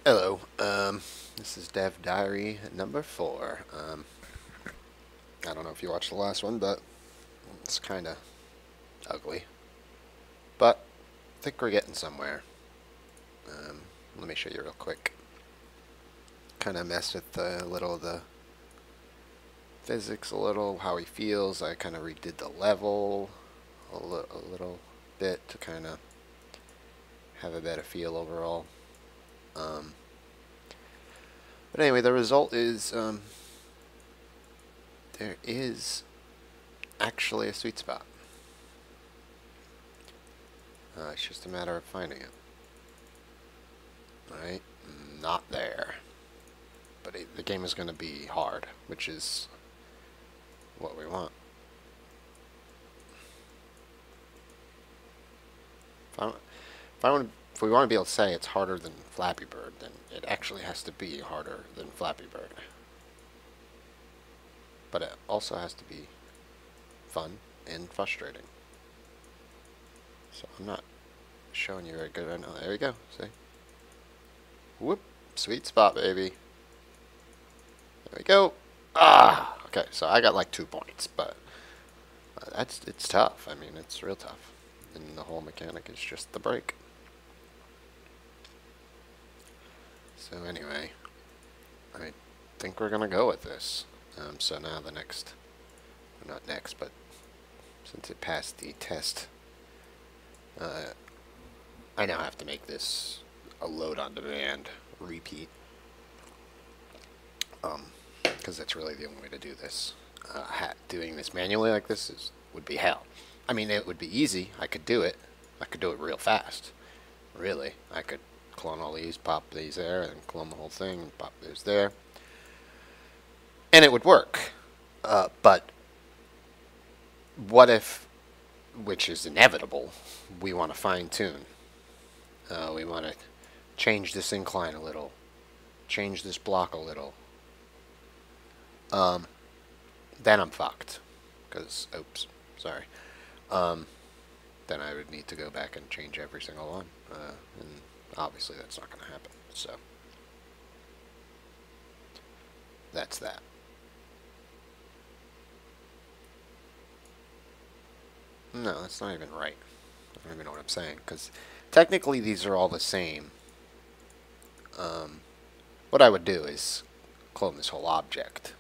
Hello, this is Dev Diary number 4. I don't know if you watched the last one, but it's kind of ugly. But I think we're getting somewhere. Let me show you real quick. Kind of messed with a little of the physics, a little, how he feels. I kind of redid the level a little bit to kind of have a better feel overall. Um, but anyway, the result is there is actually a sweet spot. It's just a matter of finding it. Right? Not there. But the game is going to be hard, which is what we want. If we want to be able to say it's harder than Flappy Bird, then it actually has to be harder than Flappy Bird. But it also has to be fun and frustrating. So I'm not showing you very good right now. There we go. See? Whoop. Sweet spot, baby. There we go. Ah! Okay, so I got like 2 points, but it's tough. I mean, it's real tough. And the whole mechanic is just the break. So anyway, I think we're going to go with this. So now the next, well, not next, but since it passed the test, I now have to make this a load on demand repeat. Because that's really the only way to do this. Doing this manually like this would be hell. I mean, it would be easy. I could do it. I could do it real fast. Really. I could clone all these, pop these there, and clone the whole thing, and pop those there. And it would work. But what if, which is inevitable, we want to fine-tune. We want to change this incline a little. Change this block a little. Then I'm fucked. Because, oops, sorry. Then I would need to go back and change every single one. And obviously that's not going to happen. So, that's that. No, that's not even right. I don't even know what I'm saying. Because technically these are all the same. What I would do is clone this whole object.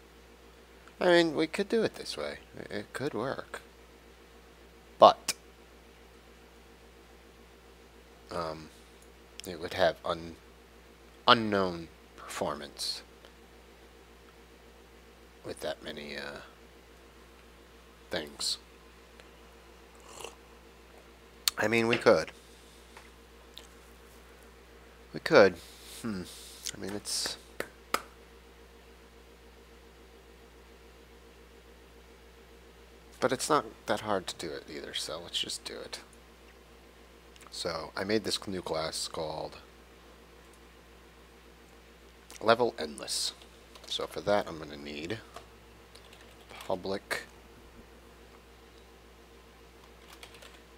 I mean, we could do it this way. It could work. But it would have unknown performance with that many things. I mean, we could. We could. I mean, it's... But it's not that hard to do it either, so let's just do it. So, I made this new class called Level Endless. So for that, I'm going to need public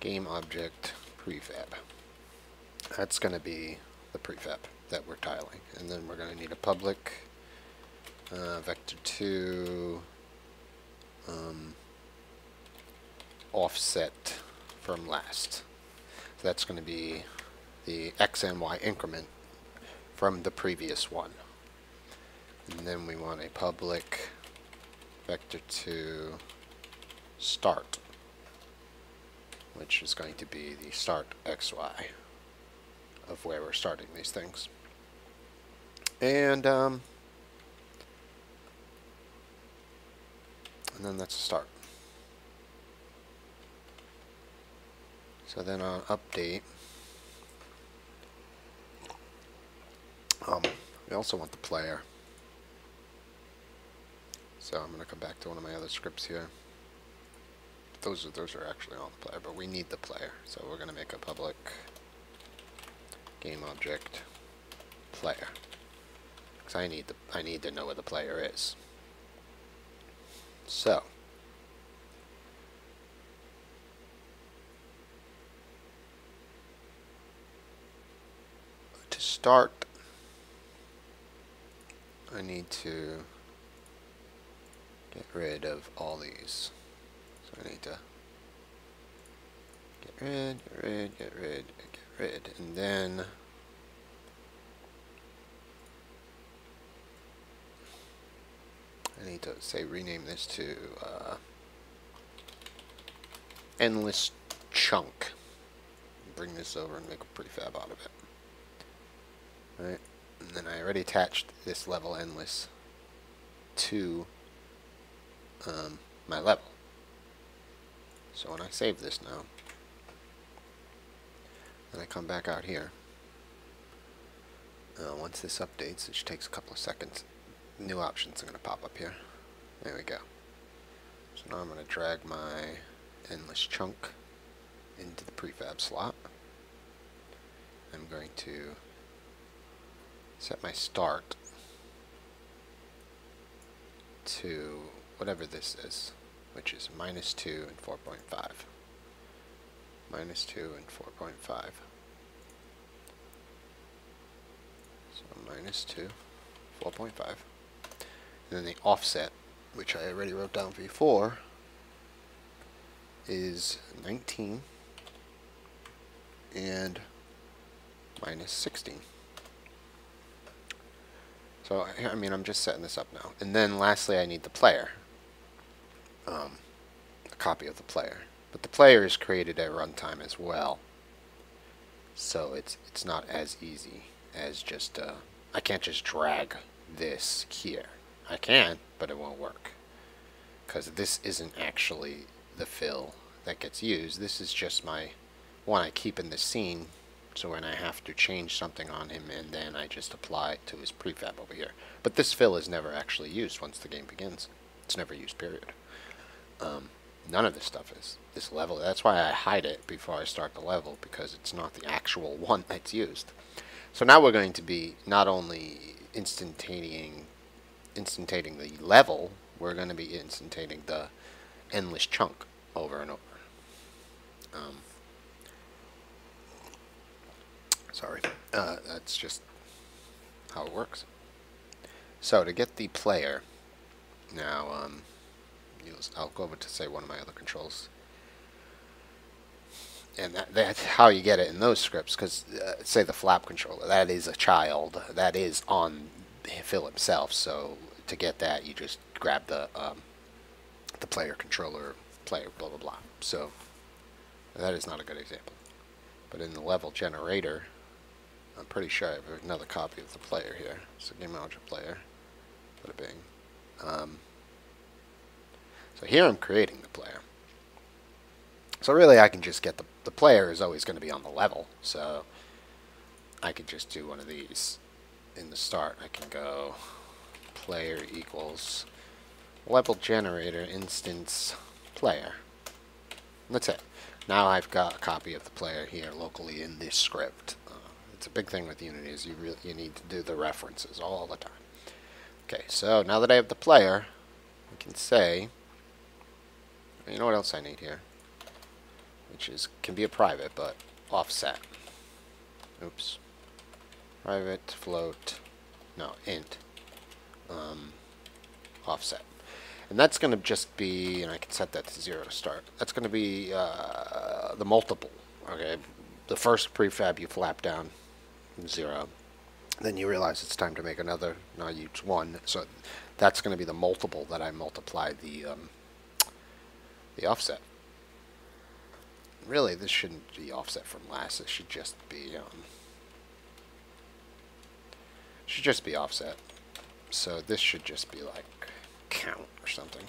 game object prefab. That's going to be the prefab that we're tiling. And then we're going to need a public vector2 offset from last. So that's going to be the x and y increment from the previous one. And then we want a public vector2 start, which is going to be the start xy of where we're starting these things. And then that's a start. So then on update, we also want the player. So I'm going to come back to one of my other scripts here. Those are actually on the player, but we need the player. So we're going to make a public game object player, because I need to know where the player is. So to start I need to get rid of all these. So I need to get rid, and then I need to say rename this to endless chunk. Bring this over and make a prefab out of it. Right, and then I already attached this level endless to my level. So when I save this now, and I come back out here, once this updates, which takes a couple of seconds, new options are going to pop up here. There we go. So now I'm going to drag my endless chunk into the prefab slot. I'm going to set my start to whatever this is, which is -2 and 4.5. -2 and 4.5. So -2, 4.5. And then the offset, which I already wrote down before, is 19 and -16. So, I mean, I'm just setting this up now. And then lastly, I need the player. A copy of the player. But the player is created at runtime as well. So it's not as easy as just, I can't just drag this here. I can, but it won't work. Because this isn't actually the fill that gets used. This is just my one I keep in the scene, so when I have to change something on him, and then I just apply it to his prefab over here. But this fill is never actually used once the game begins. It's never used, period. None of this stuff is. This level, that's why I hide it before I start the level, because it's not the actual one that's used. So now we're going to be not only instantating the level, we're going to be instantating the endless chunk over and over. Sorry, that's just how it works. So to get the player, now I'll go over to say one of my other controls, and that's how you get it in those scripts. Because say the flap controller, that is a child that is on Phil himself. So to get that, you just grab the player controller, player blah blah blah. So that is not a good example. But in the level generator, I'm pretty sure I have another copy of the player here. So game manager player, bada bing. So here I'm creating the player. So really I can just get the player is always going to be on the level. So I could just do one of these in the start. I can go player equals level generator instance player. And that's it. Now I've got a copy of the player here locally in this script. It's a big thing with Unity is you need to do the references all the time. Okay, so now that I have the player, I can say, you know what else I need here? Which can be a private, but offset. Oops. Private, float, no, int. Offset. And that's going to just be, and I can set that to 0 to start. That's going to be the multiple. Okay, the first prefab you flap down, 0. Then you realize it's time to make another. Now you use 1. So that's going to be the multiple that I multiply the offset. Really, this shouldn't be offset from last. It should just be offset. So this should just be like count or something.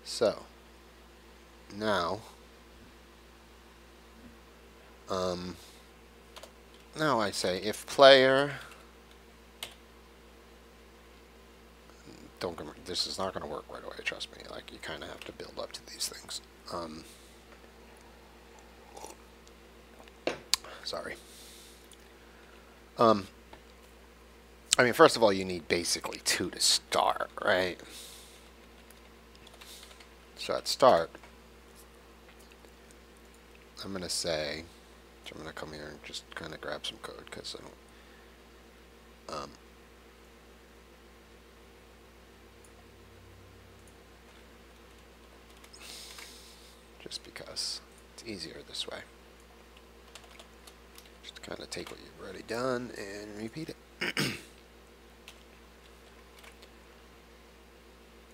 So now now I say if player, this is not going to work right away, trust me. Like, you kind of have to build up to these things. Sorry. I mean, first of all, you need basically 2 to start, right? So at start, I'm going to say, so I'm going to come here and just kind of grab some code, because Um, just because it's easier this way. Just kind of take what you've already done and repeat it.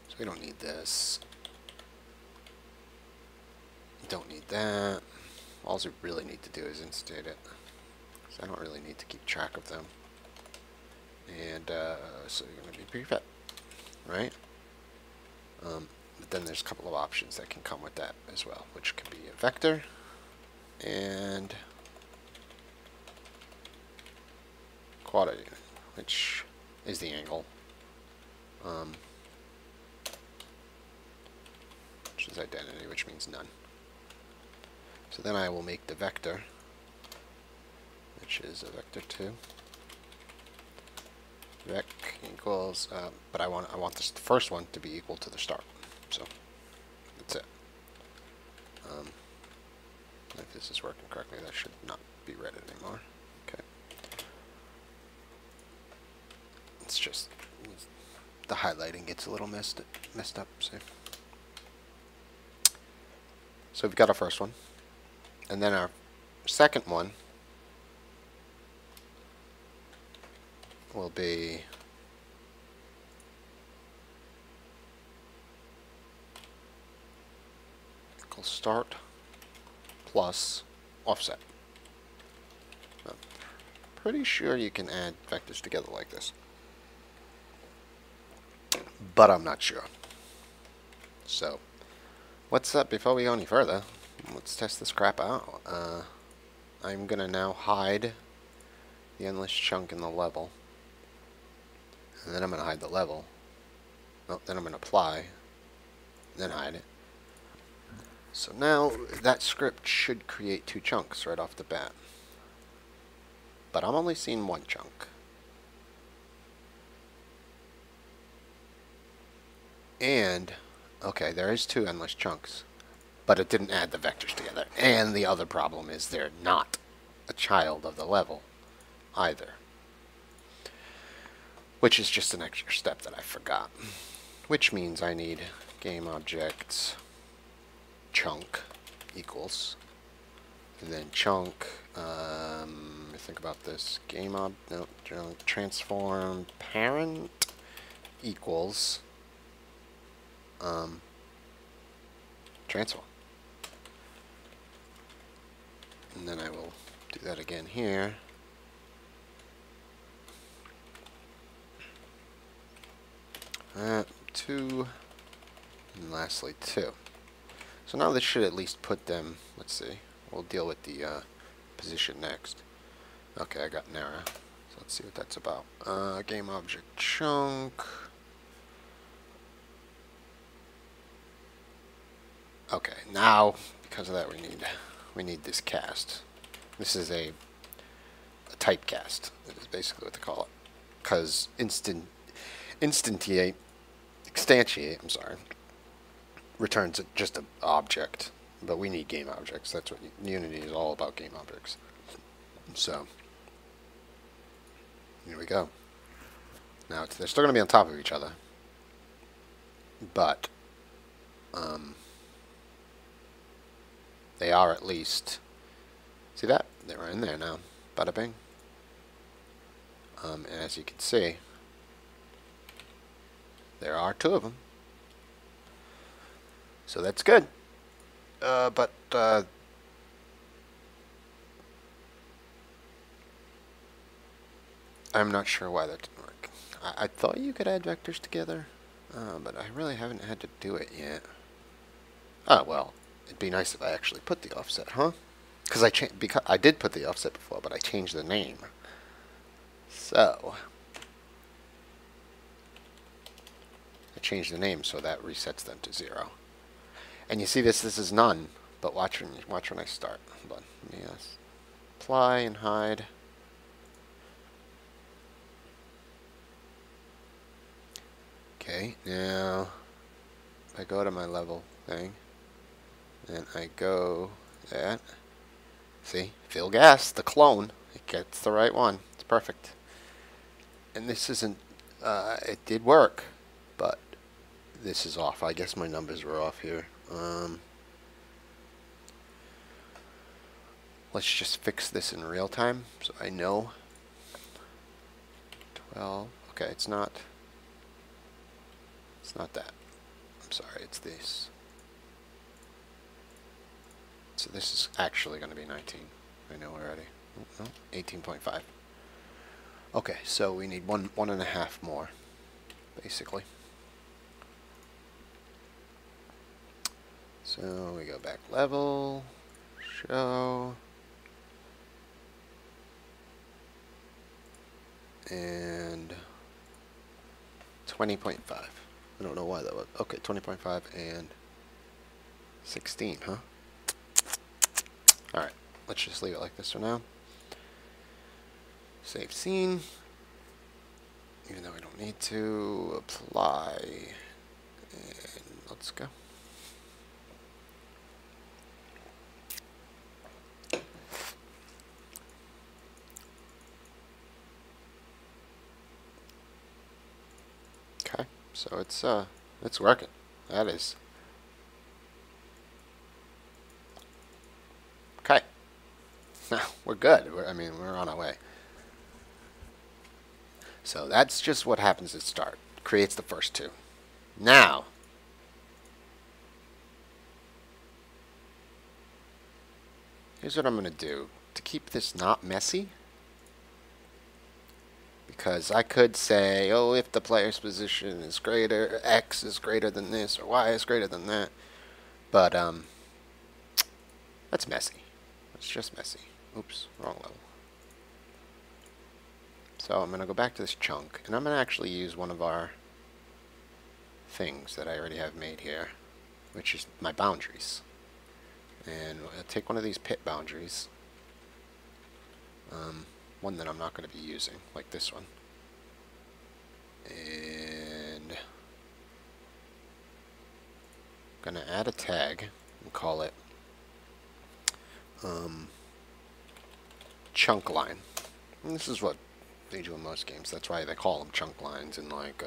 So we don't need this. Don't need that. All we really need to do is instate it. So I don't really need to keep track of them. And so you're going to be prefet, right? But then there's a couple of options that can come with that as well, which can be a vector and quantity, which is the angle, which is identity, which means none. So then I will make the vector, which is a vector 2. Vec equals, but I want this first one to be equal to the start. So that's it. If this is working correctly, that should not be read anymore. Okay. It's just the highlighting gets a little messed up. So we've got our first one, and then our second one will be equal start plus offset. I'm pretty sure you can add vectors together like this, but I'm not sure. So what's up? Before we go any further, let's test this crap out. I'm gonna now hide the endless chunk in the level, and then I'm gonna hide the level. Oh, then I'm gonna apply, and then hide it. So now that script should create 2 chunks right off the bat, but I'm only seeing 1 chunk. And okay, there is 2 endless chunks, but it didn't add the vectors together. And the other problem is they're not a child of the level either, which is just an extra step that I forgot, which means I need game objects chunk equals, and then chunk, think about this, transform parent equals transform. And then I will do that again here. Two, and lastly 2. So now this should at least put them, let's see, we'll deal with the position next. Okay, I got an error. So let's see what that's about. Game object chunk. Okay, now because of that we need this cast. This is a typecast. Is basically what they call it. Because instantiate, I'm sorry, returns just an object, but we need game objects. That's what Unity is all about, game objects. So here we go. Now they're still going to be on top of each other, but they are at least, see that? They were in there now. Bada bing. And as you can see, there are 2 of them. So that's good. But I'm not sure why that didn't work. I thought you could add vectors together, but I really haven't had to do it yet. Oh, well, it'd be nice if I actually put the offset, huh? Because I did put the offset before, but I changed the name. So I changed the name so that resets them to 0. And you see this is none, but watch when I start. Hold on. Yes. Apply and hide. Okay, now I go to my level thing, and I go that. See, fill gas, the clone. It gets the right one. It's perfect. And this isn't, it did work, but this is off. I guess my numbers were off here. Let's just fix this in real time so I know. 12. Okay, it's not that. I'm sorry, it's this. So this is actually going to be 19. I know already. Oh, no, 18.5. Okay, so we need one and a half more, basically. So we go back level, show, and 20.5. I don't know why that was. Okay, 20.5 and 16, huh? Alright, let's just leave it like this for now. Save scene. Even though we don't need to. Apply. And let's go. Okay, so it's working. That is. Okay. Now we're good. I mean, we're on our way. So that's just what happens at start. Creates the first two. Now, here's what I'm going to do to keep this not messy. Because I could say, oh, if the player's position is greater, X is greater than this, or Y is greater than that. But, that's messy. It's just messy. Oops, wrong level. So I'm going to go back to this chunk, and I'm going to actually use one of our things that I already have made here, which is my boundaries. And I'll take one of these pit boundaries, one that I'm not going to be using, like this one, and I'm going to add a tag and call it chunk line. And this is what they do in most games. That's why they call them chunk lines in like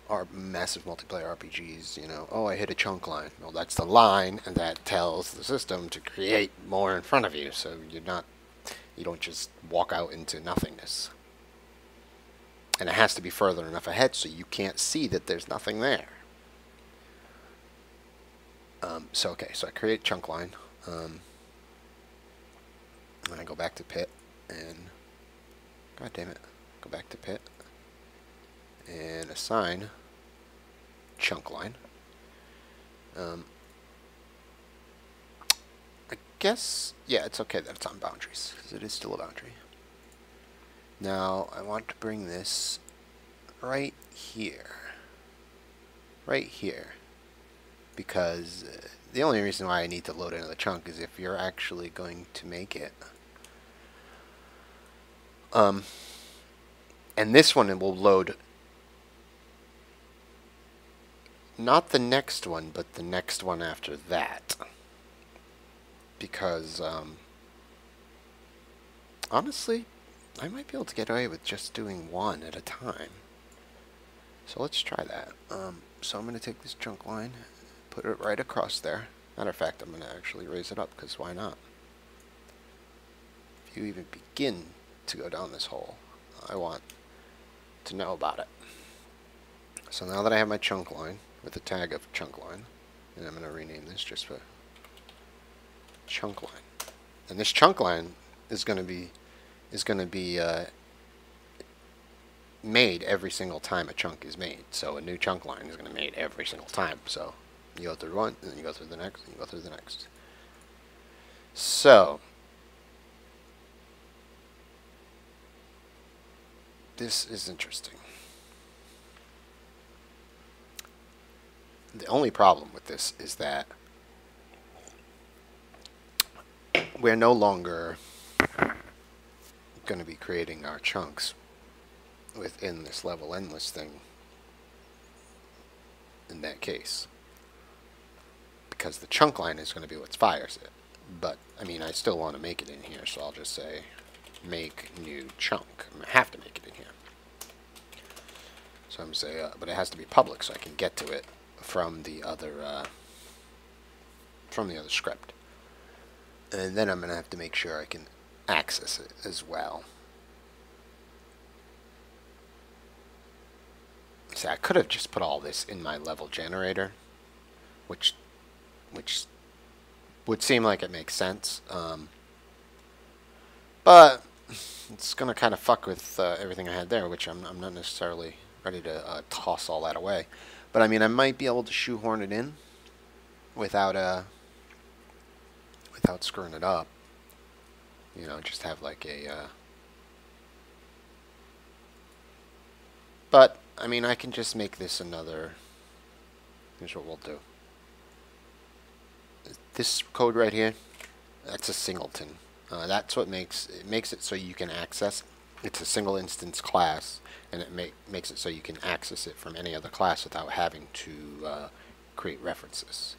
our massive multiplayer RPGs. You know, oh, I hit a chunk line. Well, that's the line, and that tells the system to create more in front of you, so you don't just walk out into nothingness. And it has to be further enough ahead so you can't see that there's nothing there. So I create chunk line. And I go back to pit and God damn it. Go back to pit and assign chunk line. I guess, yeah, it's okay that it's on boundaries because it is still a boundary. Now I want to bring this right here. Right here. Because the only reason why I need to load another chunk is if you're actually going to make it. And this one will load not the next one, but the next one after that. Because, honestly, I might be able to get away with just doing one at a time. So let's try that. So I'm going to take this chunk line, put it right across there. Matter of fact, I'm going to actually raise it up, because why not? If you even begin to go down this hole, I want to know about it. So now that I have my chunk line with the tag of chunk line, and I'm going to rename this just for chunk line. And this chunk line is going to be made every single time a chunk is made. So a new chunk line is going to be made every single time. So you go through one, and then you go through the next, and you go through the next. So this is interesting. The only problem with this is that we're no longer going to be creating our chunks within this level endless thing in that case, because the chunk line is going to be what fires it. But I mean, I still want to make it in here, so I'll just say make new chunk. I have to make it in here. So I'm going to say, but it has to be public so I can get to it from the other script. And then I'm going to have to make sure I can access it as well. See, I could have just put all this in my level generator, which would seem like it makes sense. But it's going to kind of fuck with everything I had there, which I'm not necessarily ready to toss all that away. But I mean, I might be able to shoehorn it in without screwing it up. You know, just have like a... But, I mean, I can just make this another... Here's what we'll do. This code right here, that's a singleton. That's what makes it so you can access. It's a single instance class, and it makes it so you can access it from any other class without having to create references.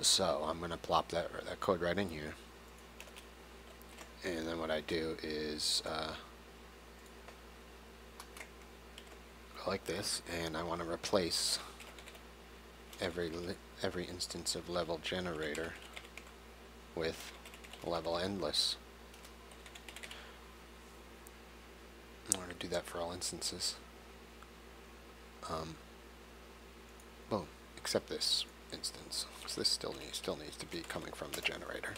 So I'm going to plop that code right in here, and then what I do is go like this, and I want to replace every instance of level generator with level endless. I'm going to do that for all instances. Boom, except this instance, because this still needs to be coming from the generator.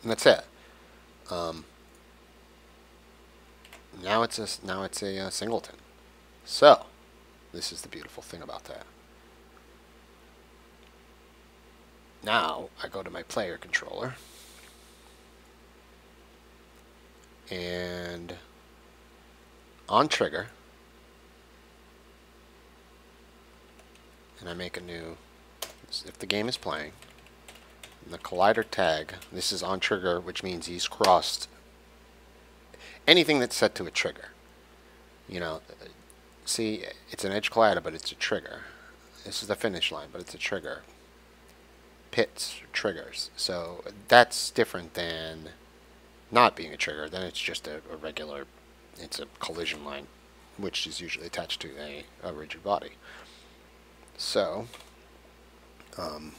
And that's it. Now it's a singleton. So this is the beautiful thing about that. Now I go to my player controller, and on trigger, and I make a new, if the game is playing, and the collider tag, this is on trigger, which means he's crossed anything that's set to a trigger. You know, see, it's an edge collider, but it's a trigger. This is the finish line, but it's a trigger. Pits, triggers. So that's different than not being a trigger. Then it's just a regular, it's a collision line, which is usually attached to a rigid body. So,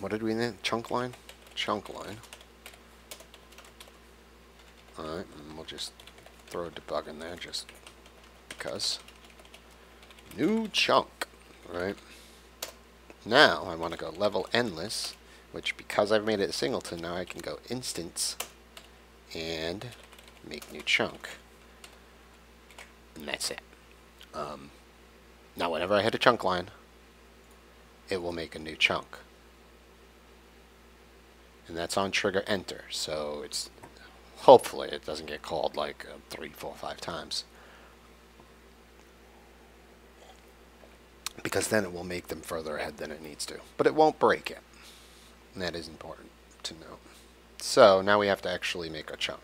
what did we need? Chunk line? Chunk line. Alright, and we'll just throw a debug in there just because. New chunk. Right. Now I want to go level endless, which, because I've made it a singleton, now I can go instance and make new chunk. And that's it. Now whenever I hit a chunk line, it will make a new chunk. And that's on trigger enter, so it's hopefully it doesn't get called like 3, 4, 5 times. Because then it will make them further ahead than it needs to. But it won't break it. And that is important to know. So now we have to actually make a chunk.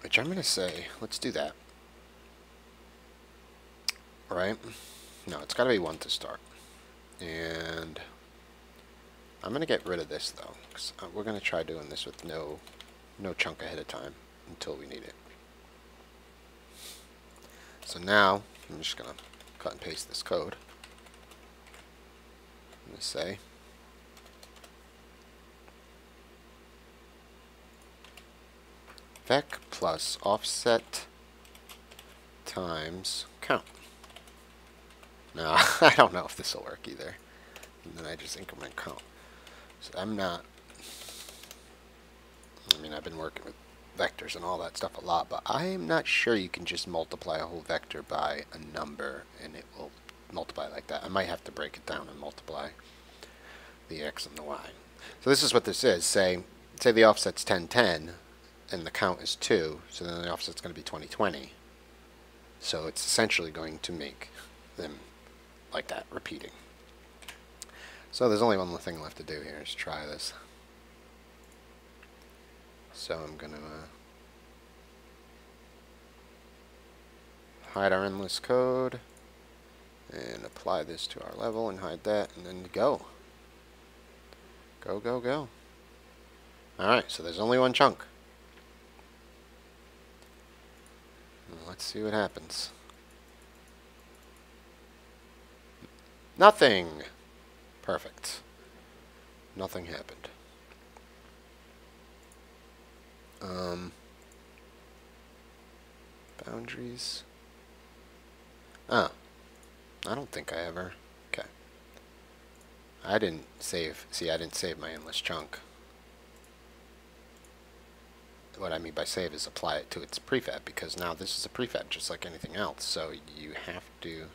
Which I'm going to say, let's do that. Right? No, it's got to be 1 to start. And I'm going to get rid of this though, because we're going to try doing this with no chunk ahead of time until we need it. So now I'm just going to cut and paste this code. I'm going to say vec plus offset times count. Now, I don't know if this will work either. And then I just increment count. So I'm not, I mean, I've been working with vectors and all that stuff a lot, but I'm not sure you can just multiply a whole vector by a number and it will multiply like that. I might have to break it down and multiply the x and the y. So this is what this is. Say the offset's 1010 and the count is 2, so then the offset's going to be 2020. So it's essentially going to make them like that, repeating. So there's only one more thing left to do here, is try this. So I'm going to hide our endless code and apply this to our level and hide that, and then go. Go, go, go. Alright, so there's only one chunk. let's see what happens. Nothing! Perfect. Nothing happened. Boundaries. Oh. I don't think I ever... Okay. I didn't save... See, I didn't save my endless chunk. What I mean by save is apply it to its prefab, because now this is a prefab just like anything else. So you have to...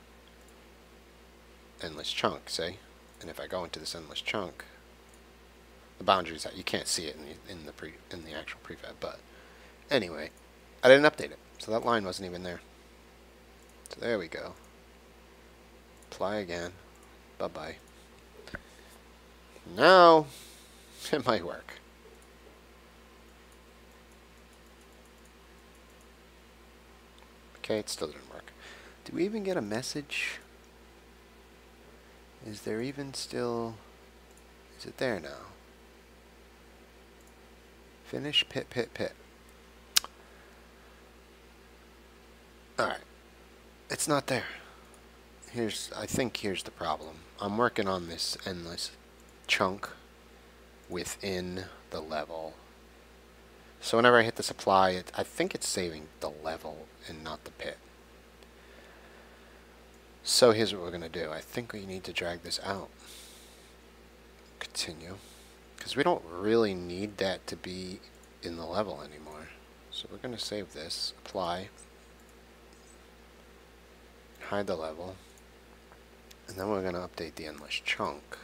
endless chunk, see? And if I go into this endless chunk... The boundaries that you can't see it in the actual prefab, but anyway, I didn't update it, so that line wasn't even there. So there we go. Apply again. Bye bye. Now it might work. Okay, it still didn't work. Do we even get a message? Is there even still? Is it there now? Finish pit. Alright. It's not there. I think here's the problem. I'm working on this endless chunk within the level. So whenever I hit the supply, I think it's saving the level and not the pit. So here's what we're going to do. I think we need to drag this out. Continue. Because we don't really need that to be in the level anymore. So we're going to save this, apply, hide the level, and then we're going to update the endless chunk,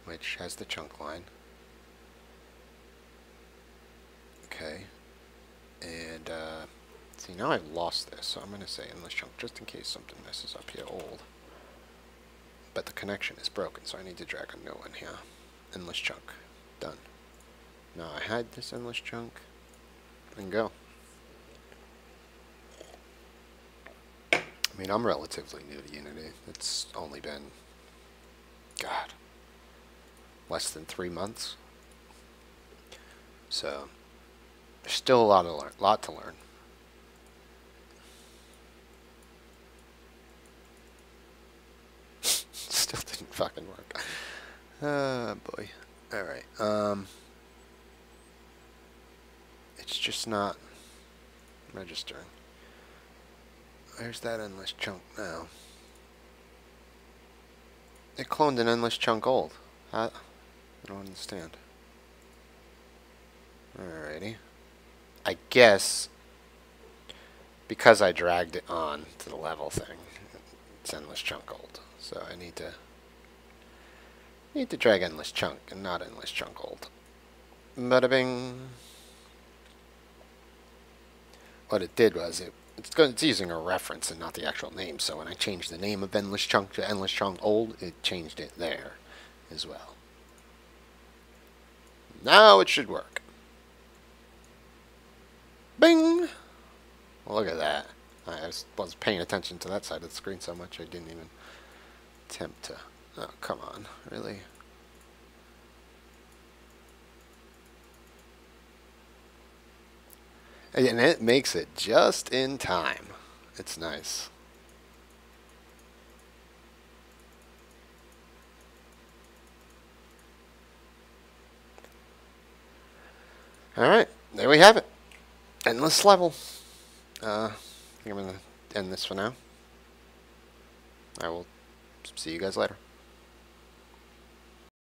which has the chunk line. Okay. And, see, now I've lost this, so I'm going to say endless chunk just in case something messes up here old. But the connection is broken, so I need to drag a new one here. Endless chunk. Done. Now I hide this endless chunk and go. I mean, I'm relatively new to Unity. It's only been, God, less than 3 months. So there's still a lot to learn. Still didn't fucking work. Oh boy. Alright, it's just not registering. Where's that endless chunk now? It cloned an endless chunk old. I don't understand. Alrighty. I guess because I dragged it on to the level thing, it's endless chunk old. So I need to drag endless chunk and not endless chunk old. Bada bing. What it did was it's using a reference and not the actual name. So when I changed the name of endless chunk to endless chunk old, it changed it there as well. Now it should work. Bing! Well, look at that. I wasn't paying attention to that side of the screen so much I didn't even attempt to. Oh, come on. Really? And it makes it just in time. It's nice. Alright, there we have it. Endless level. I'm going to end this for now. I will see you guys later.